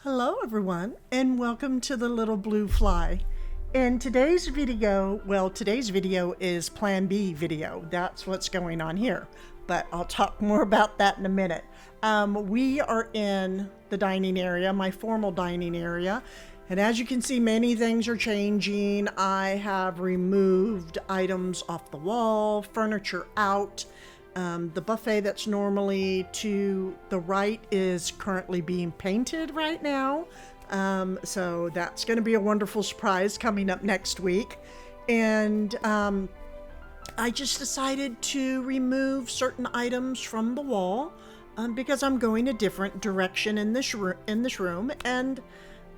Hello everyone and welcome to the Little Blue Fly. In today's video, today's video is Plan B video. That's what's going on here, but I'll talk more about that in a minute. We are in the dining area, my formal dining area, and as you can see, many things are changing. I have removed items off the wall, furniture out. The buffet that's normally to the right is currently being painted right now. So that's going to be a wonderful surprise coming up next week. And I just decided to remove certain items from the wall because I'm going a different direction in this room, and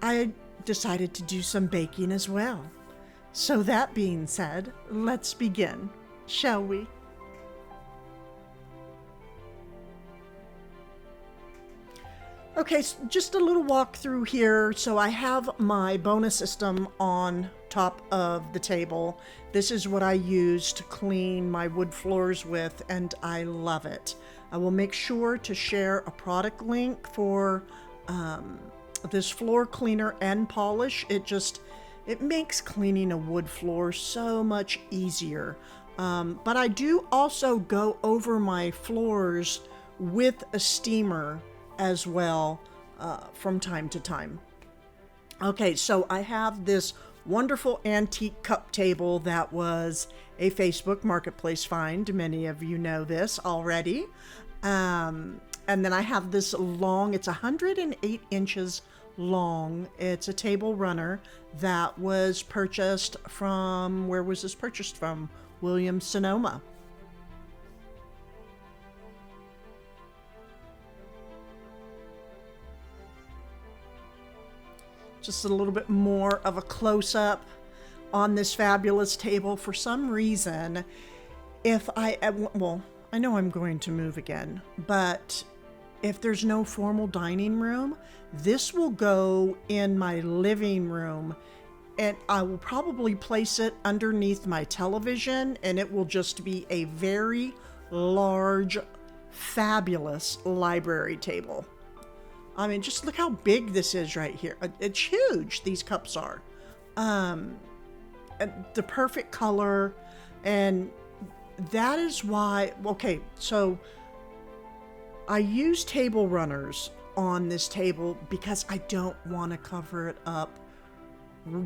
I decided to do some baking as well. So that being said, let's begin, shall we? Okay, so just a little walk through here. So I have my bonus system on top of the table. This is what I use to clean my wood floors with, and I love it. I will make sure to share a product link for this floor cleaner and polish. It makes cleaning a wood floor so much easier. But I do also go over my floors with a steamer as well from time to time. Okay, so I have this wonderful antique cup table that was a Facebook Marketplace find. Many of you know this already. And then I have this it's 108 inches long. It's a table runner that was purchased from, where was this purchased from? Williams-Sonoma. Just a little bit more of a close-up on this fabulous table. For some reason, I know I'm going to move again, but if there's no formal dining room, this will go in my living room, and I will probably place it underneath my television, and it will just be a very large, fabulous library table. I mean, just look how big this is right here. It's huge, these cups are. And the perfect color, and that is why, okay, so I use table runners on this table because I don't want to cover it up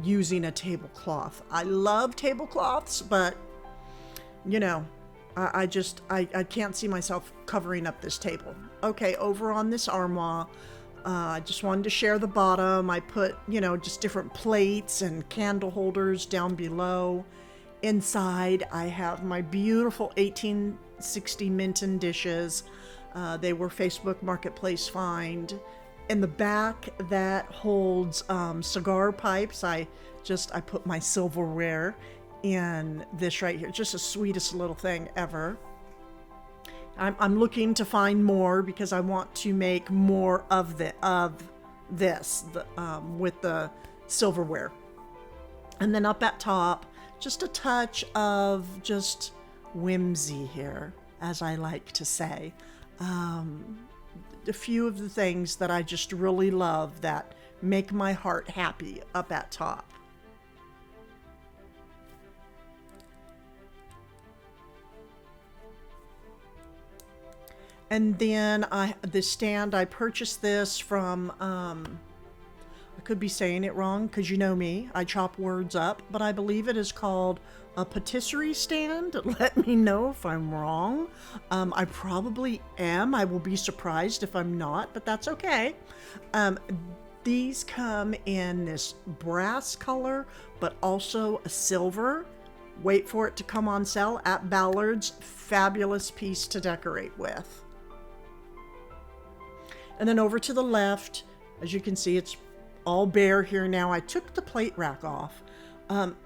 using a tablecloth. I love tablecloths, but, you know, I can't see myself covering up this table. Okay, over on this armoire, I just wanted to share the bottom. I put, just different plates and candle holders down below. Inside, I have my beautiful 1860 Minton dishes. They were Facebook Marketplace find. In the back, that holds cigar pipes. I put my silverware in this right here. Just the sweetest little thing ever. I'm looking to find more because I want to make more of this with the silverware. And then up at top, just a touch of just whimsy here, as I like to say. A few of the things that I just really love that make my heart happy up at top. And then the stand, I purchased this from, I could be saying it wrong because you know me, I chop words up, but I believe it is called a patisserie stand. Let me know if I'm wrong. I probably am. I will be surprised if I'm not, but that's okay. These come in this brass color, but also a silver. Wait for it to come on sale at Ballard's. Fabulous piece to decorate with. And then over to the left, as you can see, it's all bare here now. I took the plate rack off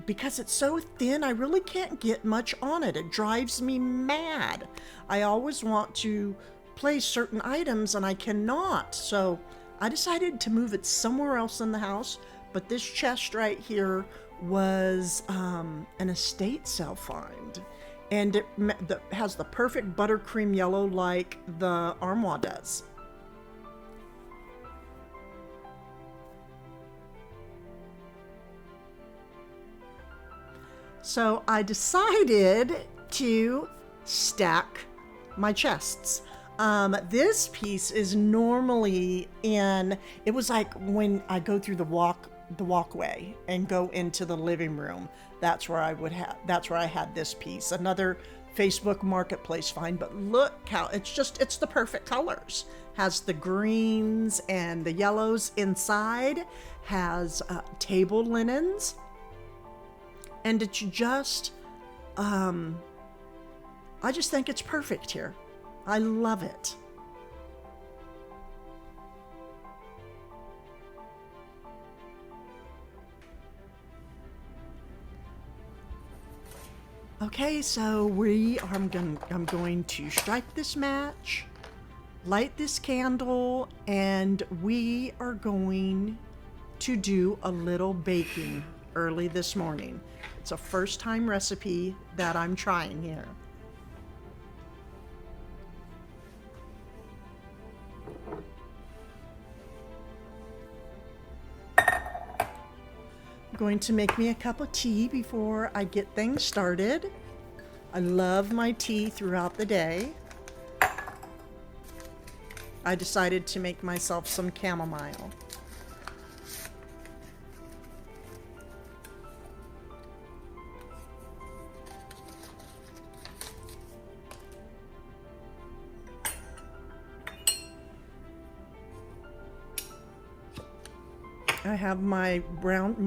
because it's so thin, I really can't get much on it. It drives me mad. I always want to place certain items and I cannot. So I decided to move it somewhere else in the house. But this chest right here was an estate sale find. And it has the perfect buttercream yellow like the armoire does. So I decided to stack my chests. This piece is normally in, it was like when I go through the walkway and go into the living room. That's where I had this piece. Another Facebook Marketplace find, but look how it's the perfect colors. Has the greens and the yellows inside, has table linens, and it's just, I just think it's perfect here. I love it. Okay, so I'm going to strike this match, light this candle, and we are going to do a little baking early this morning. It's a first time recipe that I'm trying here. I'm going to make me a cup of tea before I get things started. I love my tea throughout the day. I decided to make myself some chamomile. I have my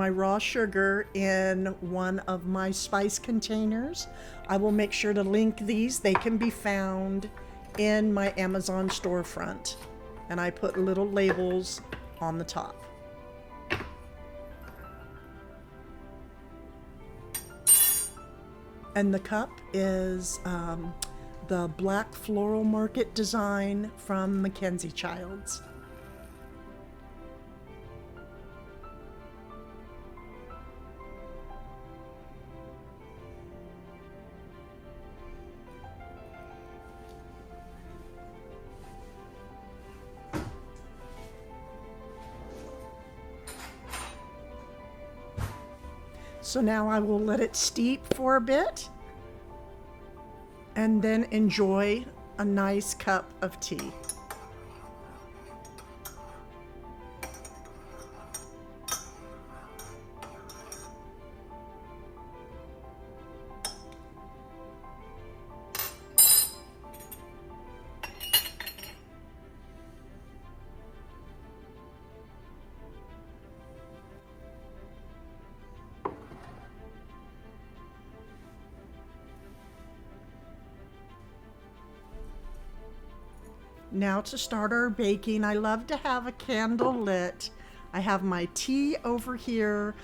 raw sugar in one of my spice containers. I will make sure to link these. They can be found in my Amazon storefront, and I put little labels on the top. And the cup is the black floral market design from Mackenzie Childs. So now I will let it steep for a bit and then enjoy a nice cup of tea. Now to start our baking, I love to have a candle lit. I have my tea over here,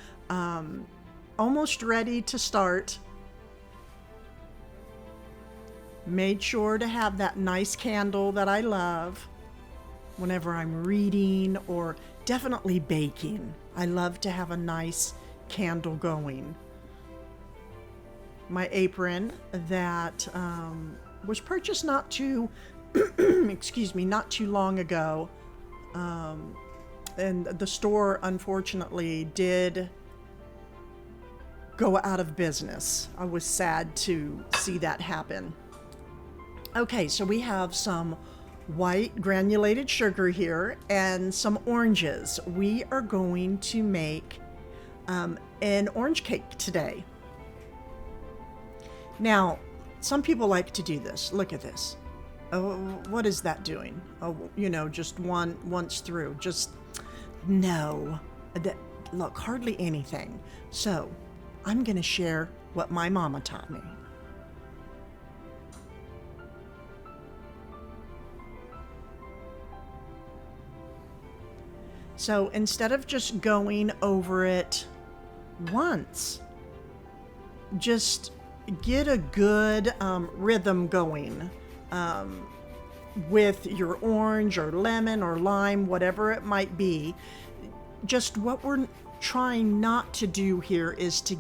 almost ready to start. Made sure to have that nice candle that I love whenever I'm reading or definitely baking. I love to have a nice candle going. My apron that was purchased not too not too long ago, and the store unfortunately did go out of business. I was sad to see that happen. Okay, so we have some white granulated sugar here and some oranges. We are going to make an orange cake today. Now, some people like to do this. Look at this. Oh, what is that doing? Oh, just once through. Just no. Look, hardly anything. So, I'm going to share what my mama taught me. So, instead of just going over it once, just get a good rhythm going. With your orange or lemon or lime, whatever it might be. Just what we're trying not to do here is to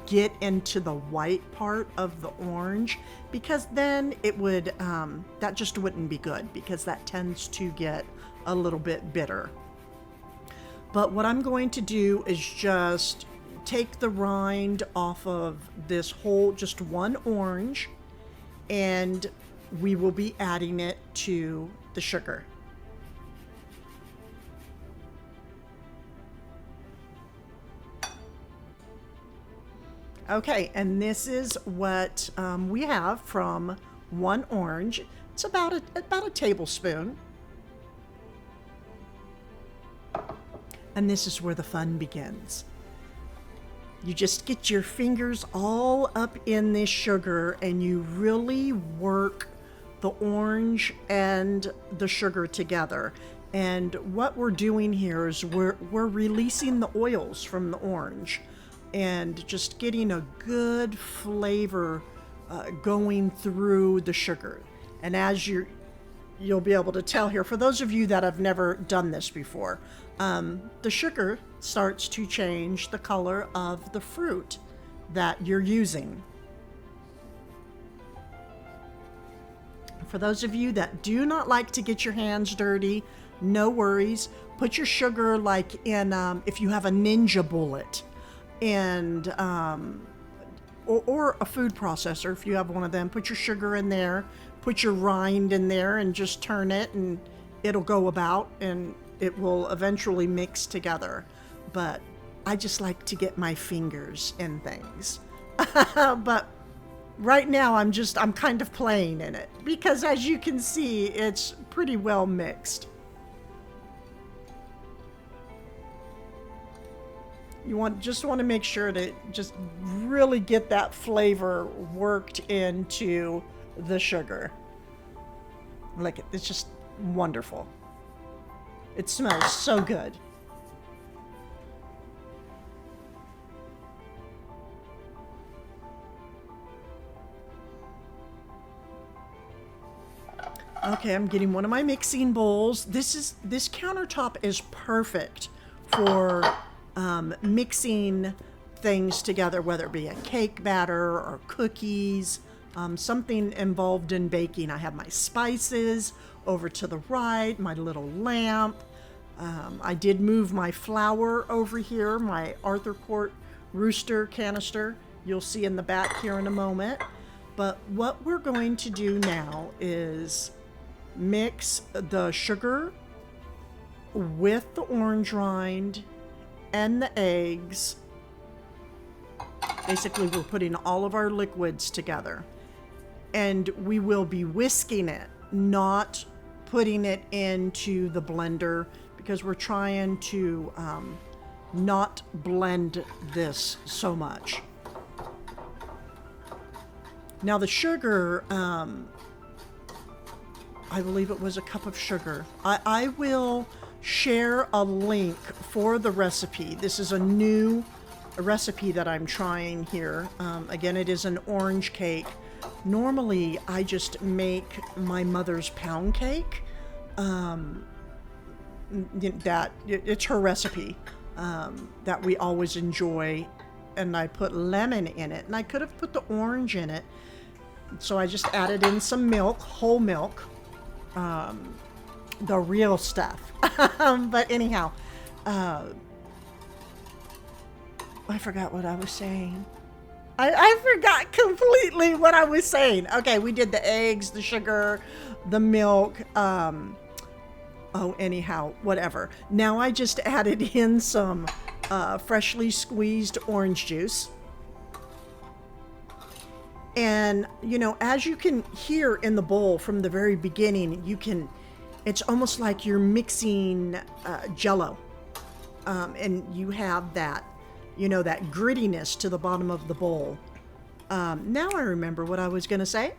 get into the white part of the orange, because then it would, that just wouldn't be good, because that tends to get a little bit bitter. But what I'm going to do is just take the rind off of this whole, just one orange, and we will be adding it to the sugar. Okay, and this is what we have from one orange. It's about a tablespoon. And this is where the fun begins. You just get your fingers all up in this sugar and you really work the orange and the sugar together. And what we're doing here is we're releasing the oils from the orange and just getting a good flavor going through the sugar. And as you'll be able to tell here, for those of you that have never done this before, the sugar starts to change the color of the fruit that you're using. For those of you that do not like to get your hands dirty, no worries. Put your sugar like in, if you have a Ninja bullet, and or a food processor, if you have one of them, put your sugar in there, put your rind in there, and just turn it, and it'll go about, and it will eventually mix together. But I just like to get my fingers in things. But right now I'm kind of playing in it because, as you can see, it's pretty well mixed. You just want to make sure to just really get that flavor worked into the sugar. Look, it's just wonderful. It smells so good. Okay, I'm getting one of my mixing bowls. This countertop is perfect for mixing things together, whether it be a cake batter or cookies, something involved in baking. I have my spices over to the right, my little lamp. I did move my flour over here, my Arthur Court rooster canister. You'll see in the back here in a moment. But what we're going to do now is mix the sugar with the orange rind and the eggs. Basically, we're putting all of our liquids together. And we will be whisking it, not putting it into the blender, because we're trying to not blend this so much. Now the sugar, I believe it was a cup of sugar. I will share a link for the recipe. This is a new recipe that I'm trying here. Again, it is an orange cake. Normally, I just make my mother's pound cake. It's her recipe that we always enjoy, and I put lemon in it, and I could have put the orange in it. So I just added in some milk, whole milk, the real stuff. But anyhow, I forgot what I was saying. I forgot completely what I was saying. Okay, we did the eggs, the sugar, the milk. Anyhow, whatever. Now I just added in some freshly squeezed orange juice. And, as you can hear in the bowl from the very beginning, it's almost like you're mixing Jell-O. And you have that, that grittiness to the bottom of the bowl. Now I remember what I was going to say.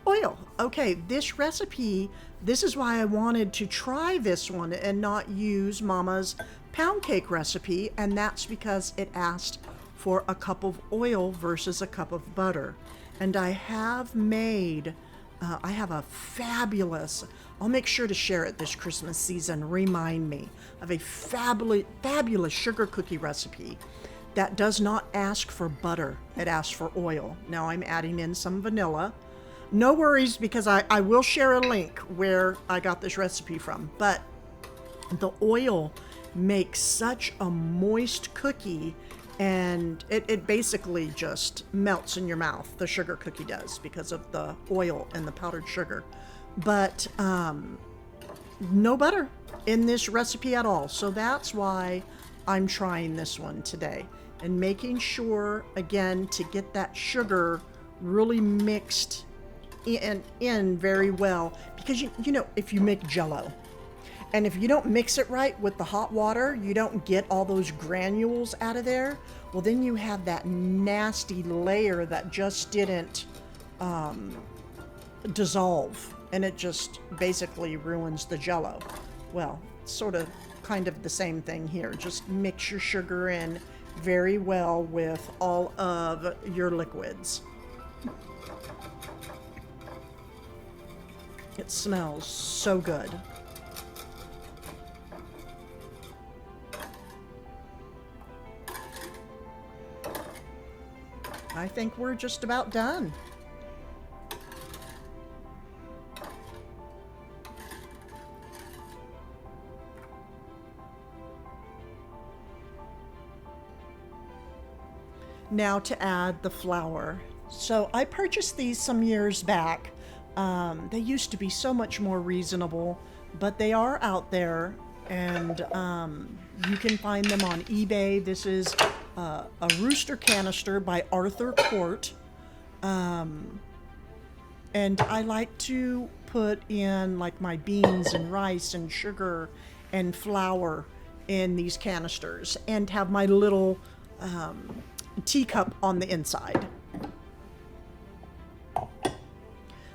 Oil. Okay, this recipe, this is why I wanted to try this one and not use Mama's pound cake recipe. And that's because it asked for a cup of oil versus a cup of butter. And I have made, I have a fabulous, I'll make sure to share it this Christmas season, remind me, of a fabulous sugar cookie recipe that does not ask for butter, it asks for oil. Now I'm adding in some vanilla. No worries, because I will share a link where I got this recipe from, but the oil makes such a moist cookie, And it basically just melts in your mouth. The sugar cookie does, because of the oil and the powdered sugar. But no butter in this recipe at all. So that's why I'm trying this one today. And making sure, again, to get that sugar really mixed in very well. Because, you know, if you make Jell-O, and if you don't mix it right with the hot water, you don't get all those granules out of there. Well, then you have that nasty layer that just didn't dissolve, and it just basically ruins the Jell-O. Well, sort of kind of the same thing here. Just mix your sugar in very well with all of your liquids. It smells so good. I think we're just about done. Now to add the flour. So I purchased these some years back. They used to be so much more reasonable, but they are out there, and you can find them on eBay. This is a Rooster canister by Arthur Court. And I like to put in like my beans and rice and sugar and flour in these canisters, and have my little teacup on the inside.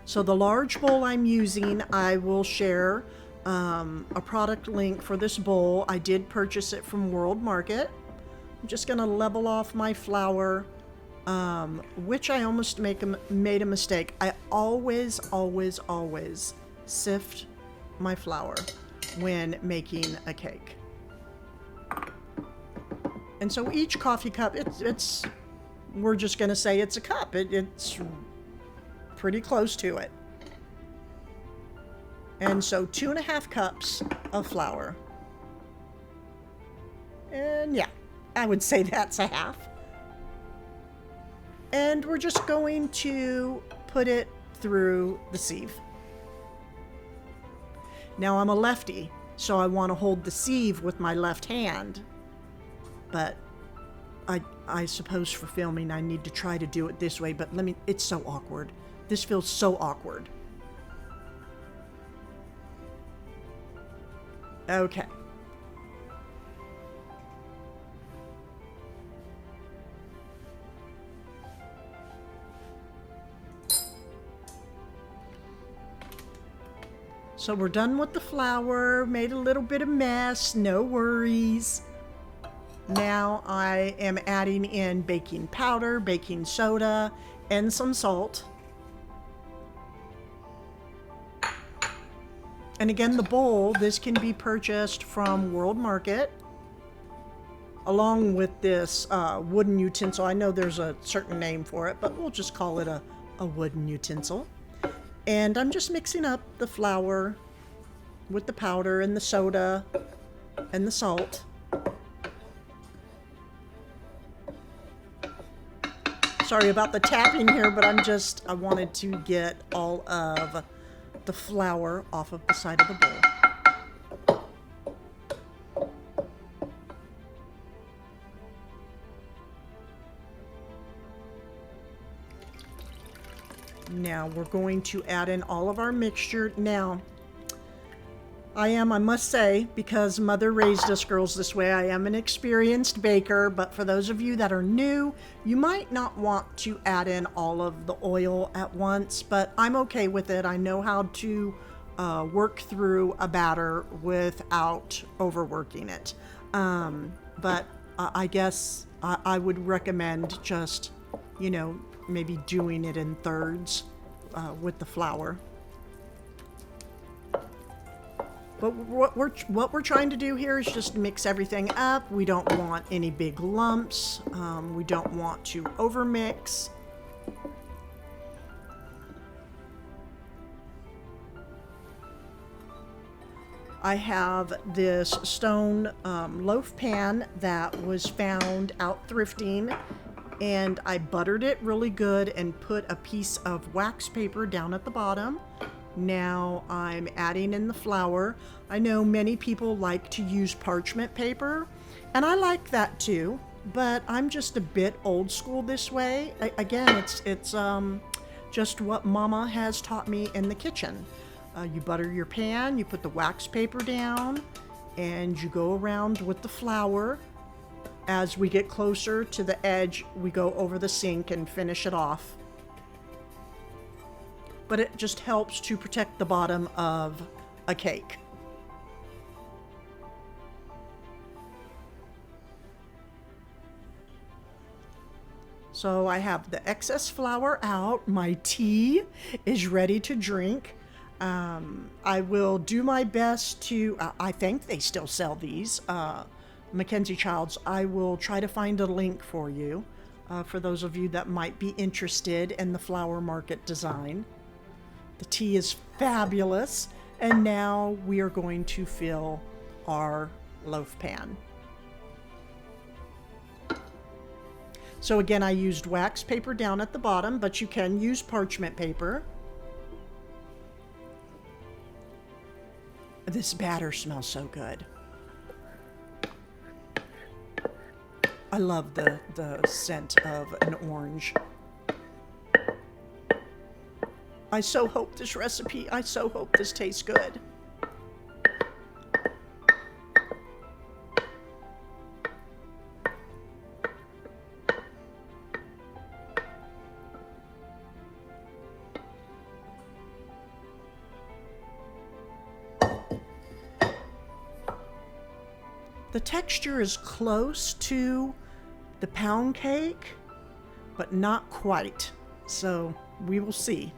So the large bowl I'm using, I will share a product link for this bowl. I did purchase it from World Market. I'm just going to level off my flour, which I almost made a mistake. I always sift my flour when making a cake. And so each coffee cup, we're just going to say it's a cup. It's pretty close to it. And so 2.5 cups of flour. And yeah, I would say that's a half. And we're just going to put it through the sieve. Now I'm a lefty, so I want to hold the sieve with my left hand. But I suppose for filming I need to try to do it this way, but it's so awkward. This feels so awkward. Okay. So we're done with the flour, made a little bit of mess, no worries. Now I am adding in baking powder, baking soda, and some salt. And again, the bowl, this can be purchased from World Market, along with this wooden utensil. I know there's a certain name for it, but we'll just call it a wooden utensil. And I'm just mixing up the flour with the powder and the soda and the salt. Sorry about the tapping here, but I wanted to get all of the flour off of the side of the bowl. Now we're going to add in all of our mixture. Now, I must say, because Mother raised us girls this way, I am an experienced baker, but for those of you that are new, you might not want to add in all of the oil at once, but I'm okay with it. I know how to work through a batter without overworking it. But I guess I would recommend just, maybe doing it in thirds with the flour. But what we're trying to do here is just mix everything up. We don't want any big lumps. We don't want to overmix. I have this stone loaf pan that was found out thrifting, and I buttered it really good and put a piece of wax paper down at the bottom. Now I'm adding in the flour. I know many people like to use parchment paper, and I like that too, but I'm just a bit old school this way. Again, it's just what Mama has taught me in the kitchen. You butter your pan, you put the wax paper down, and you go around with the flour. As we get closer to the edge, we go over the sink and finish it off. But it just helps to protect the bottom of a cake. So I have the excess flour out. My tea is ready to drink. I will do my best to, I think they still sell these, Mackenzie Childs. I will try to find a link for you, for those of you that might be interested in the flower market design. The tea is fabulous, and now we are going to fill our loaf pan. So again, I used wax paper down at the bottom, but you can use parchment paper. This batter smells so good. I love the scent of an orange. I so hope this tastes good. The texture is close to the pound cake, but not quite. So we will see.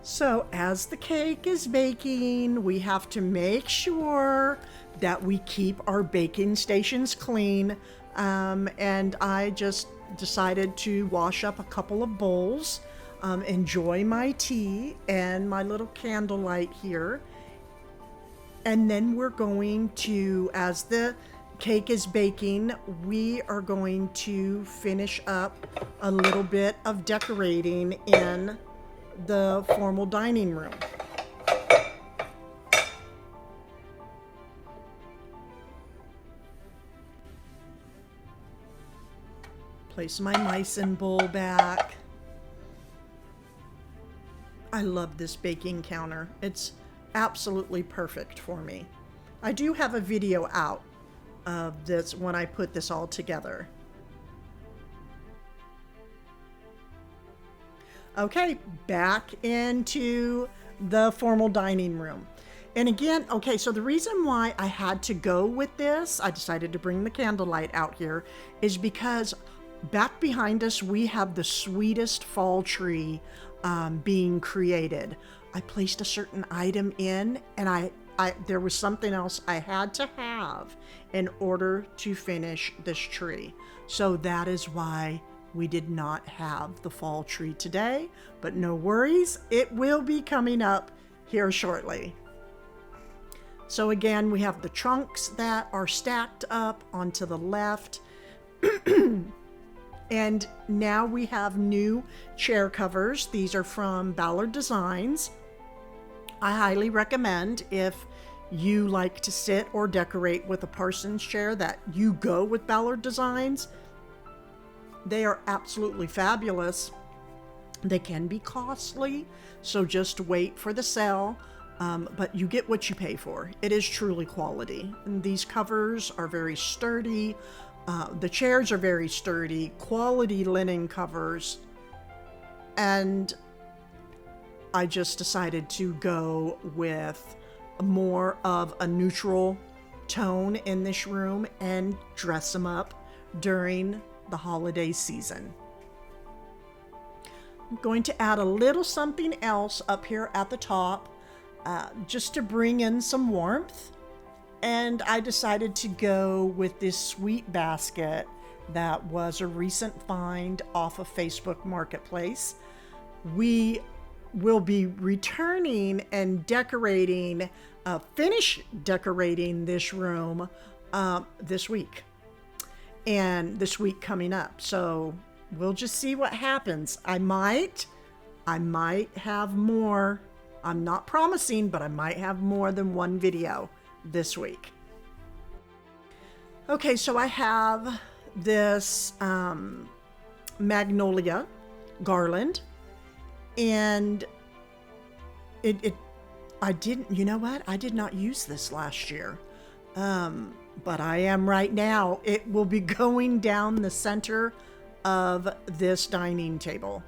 So as the cake is baking, we have to make sure that we keep our baking stations clean. And I just decided to wash up a couple of bowls, enjoy my tea and my little candlelight here. And then we're going to, as the cake is baking, we are going to finish up a little bit of decorating in the formal dining room. Place my Meissen bowl back. I love this baking counter. It's absolutely perfect for me. I do have a video out of this when I put this all together. Okay, back into the formal dining room. And again, okay, so the reason why I had to go with this, I decided to bring the candlelight out here, is because back behind us, we have the sweetest fall tree being created. I placed a certain item in, and there was something else I had to have in order to finish this tree. So that is why we did not have the fall tree today, but no worries, it will be coming up here shortly. So again, we have the trunks that are stacked up onto the left. And now we have new chair covers. These are from Ballard Designs. I highly recommend, if you like to sit or decorate with a Parsons chair, that you go with Ballard Designs. They are absolutely fabulous. They can be costly, so just wait for the sale, but you get what you pay for. It is truly quality. And these covers are very sturdy. The chairs are very sturdy, quality linen covers. And I just decided to go with more of a neutral tone in this room and dress them up during the holiday season. I'm going to add a little something else up here at the top, just to bring in some warmth. And I decided to go with this sweet basket That was a recent find off of Facebook Marketplace. We will be returning and decorating, finish decorating this room this week. And this week coming up. So we'll just see what happens. I might have more. I'm not promising, but I might have more than one video this week. Okay, so I have this magnolia garland, and I didn't, you know what? I did not use this last year. But I am right now. It will be going down the center of this dining table.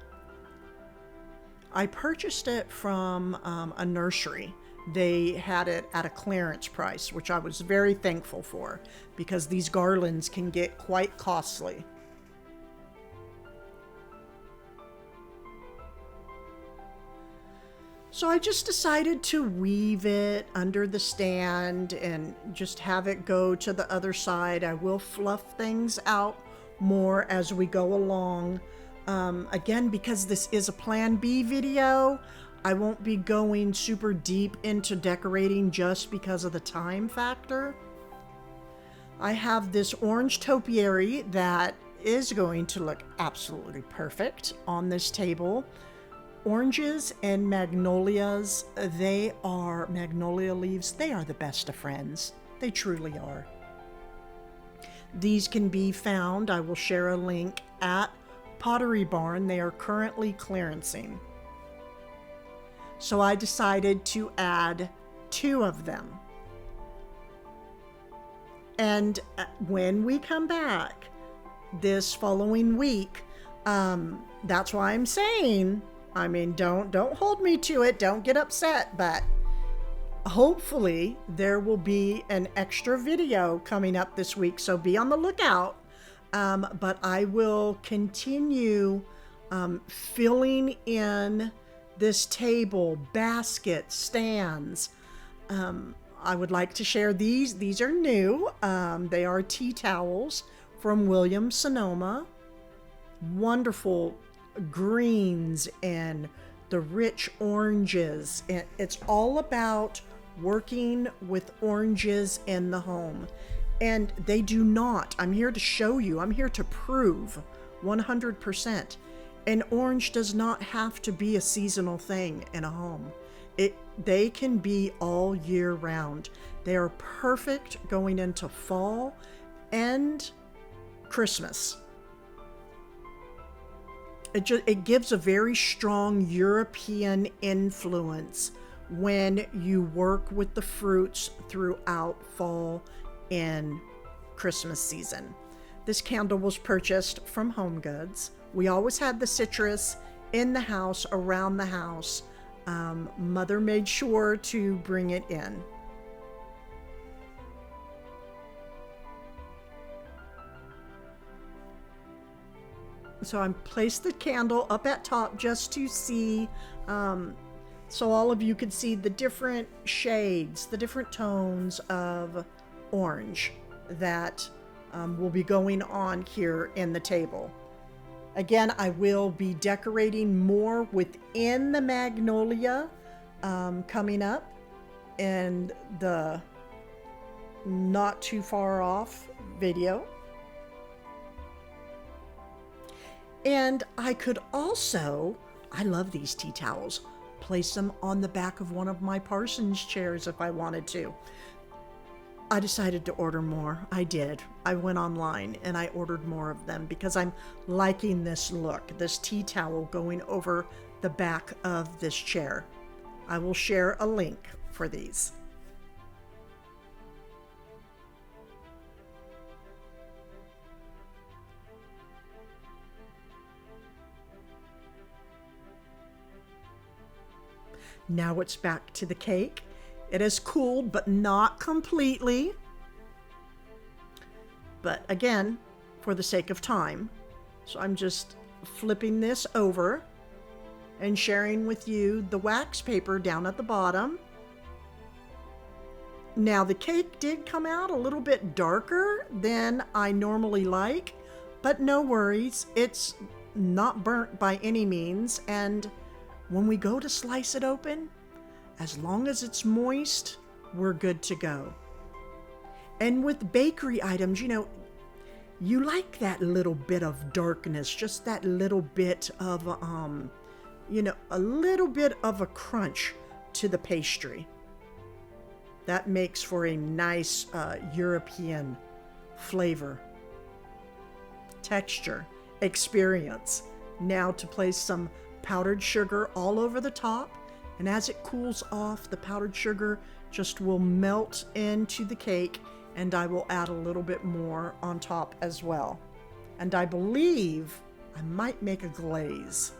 I purchased it from a nursery. They had it at a clearance price, which I was very thankful for, because these garlands can get quite costly. So I just decided to weave it under the stand and just have it go to the other side. I will fluff things out more as we go along. Again, because this is a Plan B video, I won't be going super deep into decorating just because of the time factor. I have this orange topiary that is going to look absolutely perfect on this table. Oranges and magnolias, magnolia leaves, they are the best of friends. They truly are. These can be found, I will share a link, at Pottery Barn. They are currently clearancing. So I decided to add 2 of them. And when we come back this following week, that's why I'm saying, I mean, don't hold me to it. Don't get upset, but hopefully there will be an extra video coming up this week. So be on the lookout. But I will continue filling in this table, baskets, stands. I would like to share these. These are new. They are tea towels from Williams Sonoma. Wonderful greens and the rich oranges. It's all about working with oranges in the home. And they do not. I'm here to show you. I'm here to prove 100%. An orange does not have to be a seasonal thing in a home. They can be all year round. They are perfect going into fall and Christmas. It gives a very strong European influence when you work with the fruits throughout fall and Christmas season. This candle was purchased from Home Goods. We always had the citrus in the house, around the house. Mother made sure to bring it in. So I placed the candle up at top just to see, so all of you could see the different shades, the different tones of orange that will be going on here in the table. Again, I will be decorating more within the magnolia coming up in the not too far off video. And I could also, I love these tea towels, place them on the back of one of my Parsons chairs if I wanted to. I decided to order more. I did. I went online and I ordered more of them because I'm liking this look, this tea towel going over the back of this chair. I will share a link for these. Now it's back to the cake. It has cooled, but not completely. But again, for the sake of time. So I'm just flipping this over and sharing with you the wax paper down at the bottom. Now the cake did come out a little bit darker than I normally like. But no worries, it's not burnt by any means, and when we go to slice it open, as long as it's moist, we're good to go. And with bakery items, you like that little bit of darkness, just that little bit of, a little bit of a crunch to the pastry. That makes for a nice European flavor, texture, experience. Now to place some powdered sugar all over the top, and as it cools off, the powdered sugar just will melt into the cake, and I will add a little bit more on top as well. And I believe I might make a glaze.